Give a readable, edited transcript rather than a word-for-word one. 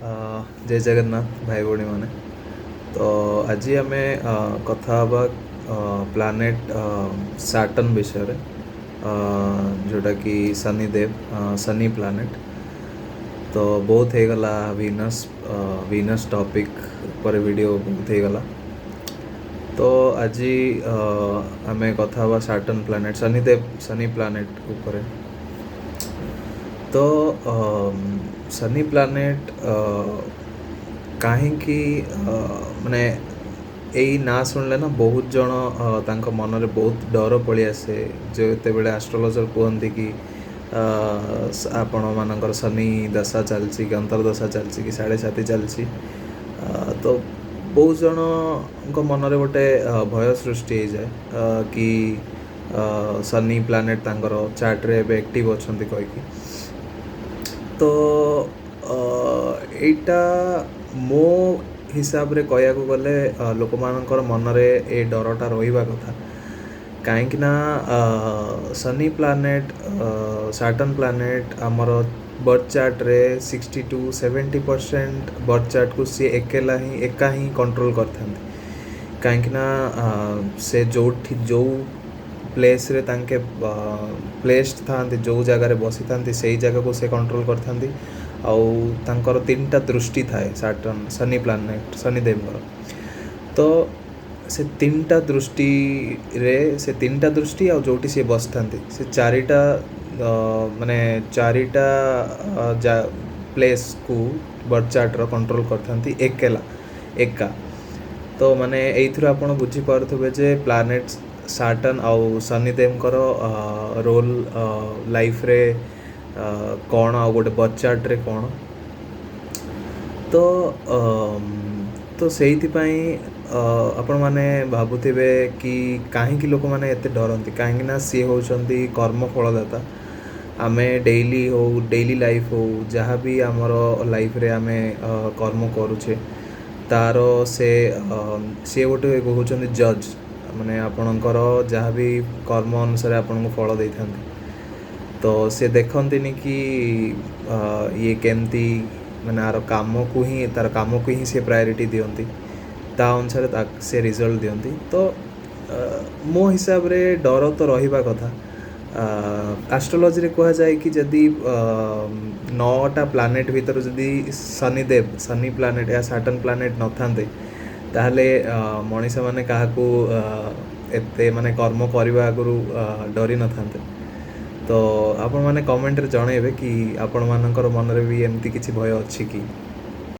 जय जगन्नाथ भाई भौणी मैंने तो आज आम कथा हवा प्लानेट सैटर्न विषय जोटा कि शनिदेव शनि प्लानेट तो बहुत हो गला वीनस टॉपिक पर वीडियो बहुत हो गला तो आज आम कथा हवा सैटर्न प्लानेट शनि प्लानेट ऊपर तो शनि प्लानेट कहीं माने यही ना शुणिले ना बहुत जन तांको मन रे बहुत डर पलि आसे जो ये एस्ट्रोलॉजर कहते कि आपण मानकर शनि दशा चलती कि अंतर्दशा चलती कि 7.5 चलती तो बहुत जन मन रे गोटे भय सृष्टि हो जाए कि शनि प्लानेट तांकर चार्ट रे एबे एक्टिव अछंती कहिकी तो एटा मो हिसाब रे कहया को गले लोक मानकर मन रे ए डरटा रहिबा कथा कहीं ना शनि प्लानेट सैटर्न प्लानेट आमर बर्थ चार्ट रे 60 to 70% बर्थ चार्ट को सी एका ही कंट्रोल करथांती कहीं ना से जो प्लेस रे तांके प्लेस्ड थांती जो जगार बसी थांती से जगह को से कंट्रोल करथांती आउ तांकर 3टा दृष्टि थाए सैटर्न शनि प्लानेट शनिदेव तो से 3टा दृष्टि रे से 3टा दृष्टि आ जोटी से बस थांती से 4टा माने 4टा प्लेस को बर्थ चार्ट रो कंट्रोल करथांती एका तो माने एइथुर आपण बुझी पारथबे जे प्लानेट्स सैटर्न आउ शनिदेव रोल लाइफ रे कौन आ गोटे बर्थ चार्ट रे कौन तो से आपण मैंने भावुवे कि कहीं लोक मैंने एत डरती कहीं सी होती कर्म फलदाता आमे डेली लाइफ हो जहाँ भी आमर लाइफ रे आमे कर्म करुचे तार से गोटे कहते जज माने आपणकर जहाँ भी कर्म अनुसार आपन को फल दे था तो से देखती कि ये केमती माने आर काम को ही तार काम को ही से प्रायोरिटी दियंती ता अनुसार से रिजल्ट दियंती तो मो हिसाब रे डर तो रहिबा कथा एस्ट्रोलॉजी रे कहा जाए कि जदि 9टा प्लानेट भीतर जदि शनि प्लानेट या सैटर्न प्लानेट न थांते ताहले मनीष माने काहाकू एते माने कर्म करबा आगुरु डरी न थांते तो आपण माने कमेंट रे जणेबे कि आपण मानकर मन रे भी एमती किछि भय अछि कि